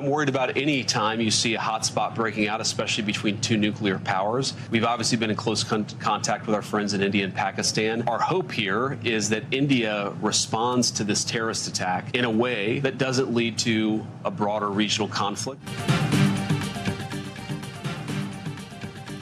I'm worried about any time you see a hotspot breaking out, especially between two nuclear powers. We've obviously been in close contact with our friends in India and Pakistan. Our hope here is that India responds to this terrorist attack in a way that doesn't lead to a broader regional conflict.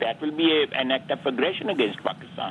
That will be an act of aggression against Pakistan.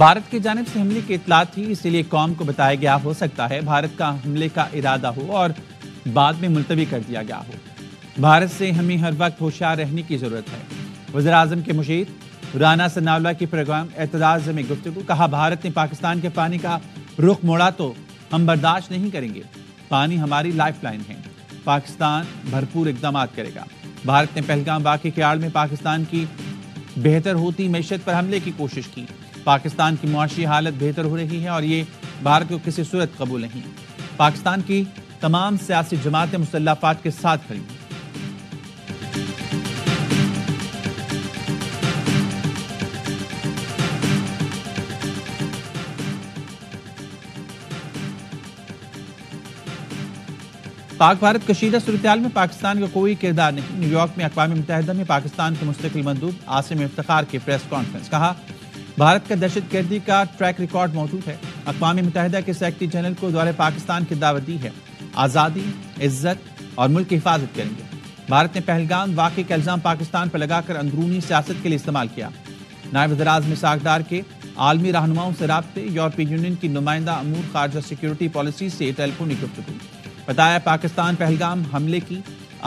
Bharat کی جانب سے حملے کی اطلاع تھی، اسی لیے قوم کو بتایا گیا ہو سکتا ہے بھارت کا حملے کا ارادہ ہو اور بعد میں ملتوی کر دیا گیا ہو۔ بھارت سے ہمیں ہر وقت ہوشیار رہنے کی ضرورت ہے۔ وزیراعظم کے مشیر رانا ثناءاللہ کی پروگرام اعتراض میں گفتگو، کہا بھارت نے پاکستان کے پانی کا رخ موڑا تو ہم برداشت نہیں کریں گے، پانی ہماری لائف لائن ہے، پاکستان بھرپور اقدامات کرے گا۔ بھارت نے پہلگام واقعے کی آڑ میں پاکستان کی بہتر ہوتی معیشت پر حملے کی کوشش کی۔ پاکستان کی معاشی حالت بہتر ہو رہی ہے اور یہ بھارت کو کسی صورت قبول نہیں۔ پاکستان کی تمام سیاسی جماعتیں مسلح افواج کے ساتھ کھڑی ہیں۔ پاک بھارت کشیدہ صورتحال میں پاکستان کا کوئی کردار نہیں۔ نیو یارک میں اقوام متحدہ میں پاکستان کے مستقل مندوب عاصم افتخار کی پریس کانفرنس، کہا بھارت کا دہشت گردی کا ٹریک ریکارڈ موجود ہے۔ اقوام متحدہ کے سیکرٹری جنرل کو دورہ پاکستان کی دعوت دی ہے، آزادی، عزت اور ملک کی حفاظت کریں گے۔ بھارت نے پہلگام واقعے کا الزام پاکستان پر لگا کر اندرونی سیاست کے لیے استعمال کیا۔ نائب وزیر اعظم اسحاق ڈار کے عالمی رہنماؤں سے رابطے، یورپی یونین کی نمائندہ امور خارجہ سیکیورٹی پالیسی سے ٹیلیفونی گفتگو، بتایا پاکستان پہلگام حملے کی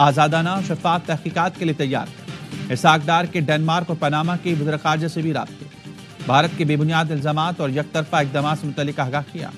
آزادانہ اور شفاف تحقیقات کے لیے تیار ہے۔ اسحاق ڈار کے ڈنمارک اور پاناما کے وزیر خارجہ سے بھی رابطے، بھارت کے بے بنیاد الزامات اور یک طرفہ اقدامات سے متعلق آگاہ کیا۔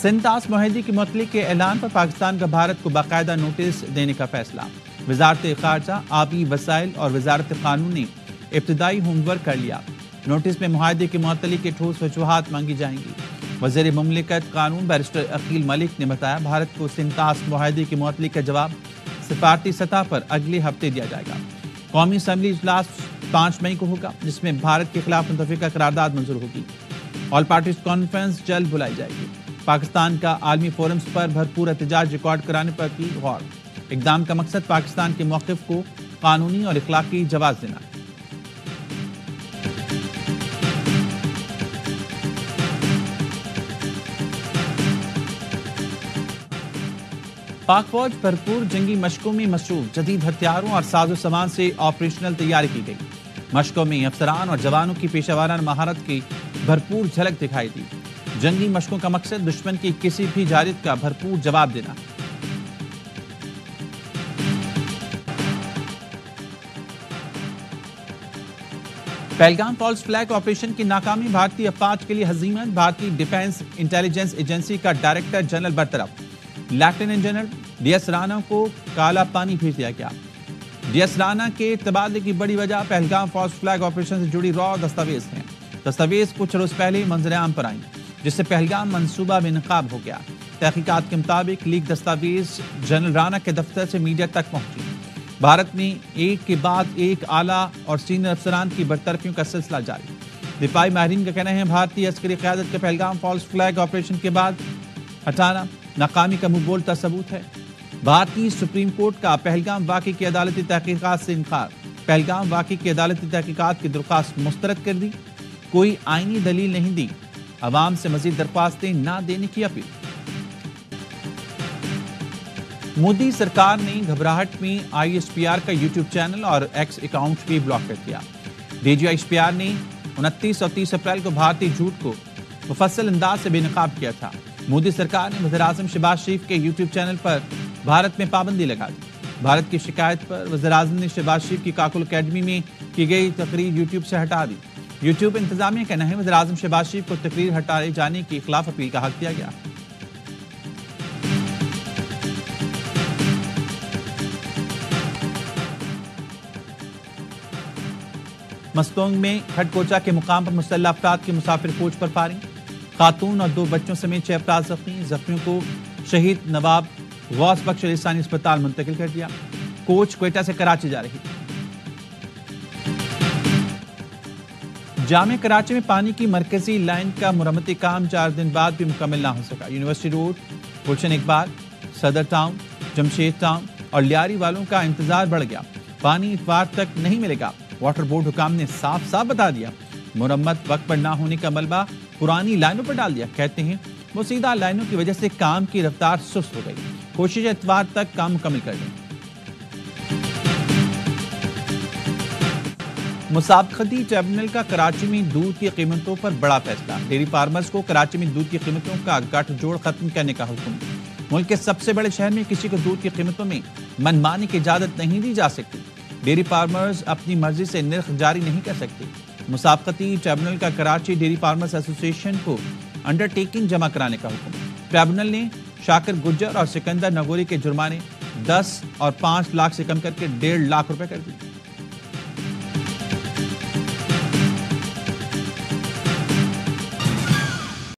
سنتاس معاہدے کی معطلی کے اعلان پر پاکستان کا بھارت کو باقاعدہ نوٹس دینے کا فیصلہ۔ وزارت خارجہ، آبی وسائل اور وزارت قانون نے ابتدائی ہوم ورک کر لیا۔ نوٹس میں معاہدے کی معطلی کے ٹھوس وجوہات مانگی جائیں گی۔ وزیر مملکت قانون بیرسٹر عقیل ملک نے بتایا بھارت کو سنتاس معاہدے کی معطلی کا جواب سفارتی سطح پر اگلے ہفتے دیا جائے گا۔ قومی اسمبلی اجلاس 5 مئی کو ہوگا، جس میں بھارت کے خلاف متفقہ قرارداد منظور ہوگی۔ آل پارٹیز کانفرنس جلد بلائی جائے گی۔ پاکستان کا عالمی فورمز پر بھرپور احتجاج ریکارڈ کرانے پر کی غور۔ اقدام کا مقصد پاکستان کے موقف کو قانونی اور اخلاقی جواز دینا۔ پاک فوج بھرپور جنگی مشقوں میں مصروف، جدید ہتھیاروں اور ساز و سامان سے آپریشنل تیاری کی گئی۔ مشقوں میں افسران اور جوانوں کی پیشہ ورانہ مہارت کی بھرپور جھلک دکھائی دی۔ جنگی مشقوں کا مقصد دشمن کی کسی بھی جارحیت کا بھرپور جواب دینا۔ پہلگام فالس فلیگ آپریشن کی ناکامی بھارتی افواج کے لیے ہزیمت، بھارتی ڈیفنس انٹیلیجنس ایجنسی کا ڈائریکٹر جنرل برطرف، lieutenant general D S Rana کو کالا پانی بھیج دیا گیا۔ ڈی ایس رانا کے تبادلے کی بڑی وجہ پہلگام فالس فلیگ آپریشن سے جڑی را دستاویز ہیں۔ دستاویز کچھ روز پہلے منظر عام پر آئیں، جس سے پہلگام منصوبہ بے نقاب ہو گیا۔ تحقیقات کے مطابق لیک دستاویز جنرل رانا کے دفتر سے میڈیا تک پہنچی۔ بھارت میں ایک کے بعد ایک اعلیٰ اور سینئر افسران کی برطرفیوں کا سلسلہ جاری۔ دفاعی ماہرین کا کہنا ہے بھارتی عسکری قیادت کے پہلگام فالس فلیگ آپریشن کے بعد ہٹانا ناکامی کا منہ بولتا ثبوت ہے۔ بھارتی سپریم کورٹ کا پہلگام واقعے کی عدالتی تحقیقات سے انکار، پہلگام واقعے کی عدالتی تحقیقات کی درخواست مسترد کر دی، کوئی آئینی دلیل نہیں دی، عوام سے مزید درخواستیں نہ دینے کی اپیل۔ مودی سرکار نے گھبراہٹ میں آئی ایس پی آر کا یوٹیوب چینل اور ایکس اکاؤنٹ بھی بلاک کر دیا۔ D G I S P R نے 29 اور 30 اپریل کو بھارتی جھوٹ کو مفصل انداز سے بے نقاب کیا تھا۔ مودی سرکار نے وزیر اعظم شہباز شریف کے یوٹیوب چینل پر بھارت میں پابندی لگا دی۔ بھارت کی شکایت پر وزیر اعظم نے شہباز شریف کی کاکل اکیڈمی میں کی گئی تقریر یوٹیوب سے ہٹا دی۔ یوٹیوب انتظامیہ کا کہنا ہے وزیر اعظم شہباز شریف کو تقریر ہٹائے جانے کے خلاف اپیل کا حق دیا گیا۔ مستونگ میں کھٹ کوچا کے مقام پر مسلح افراد کی مسافر کوچ پر فائرنگ، خاتون اور 2 بچوں سمیت 6 افراد زخمی، زخمیوں کو شہید نواب غوث بخش لسانی اسپتال منتقل کر دیا۔ کوچ کوئٹہ سے کراچی جا رہی۔ جامع کراچی میں پانی کی مرکزی لائن کا مرمتی کام 4 دن بعد بھی مکمل نہ ہو سکا۔ یونیورسٹی روڈ، گلشن اقبال، صدر ٹاؤن، جمشید ٹاؤن اور لیاری والوں کا انتظار بڑھ گیا۔ پانی اتوار تک نہیں ملے گا۔ واٹر بورڈ حکام نے صاف بتا دیا مرمت وقت پر نہ ہونے کا ملبہ پرانی لائنوں پر ڈال دیا. کہتے ہیں مسیدہ لائنوں کی وجہ سے کام کی رفتار سست ہو گئی. کوشش اتوار تک کام مکمل کر لیں. مسابقتی ٹریبونل کا کراچی میں دودھ کی قیمتوں پر بڑا فیصلہ. ڈیری فارمرز کو کراچی میں دودھ کی قیمتوں کا گٹھ جوڑ ختم کرنے کا حکم. ملک کے سب سے بڑے شہر میں کسی کو دودھ کی قیمتوں میں منمانی کی اجازت نہیں دی جا سکتی. ڈیری فارمرز اپنی مرضی سے نرخ جاری نہیں کر سکتے. مسابقتی ٹریبونل کا کراچی ڈیری فارمرز ایسوسی ایشن کو انڈر ٹیکنگ جمع کرانے کا حکم. ٹریبونل نے شاکر گجر اور سکندر نگوری کے جرمانے 10 اور 5 لاکھ سے کم کر کے 1.5 لاکھ روپے کر دیے.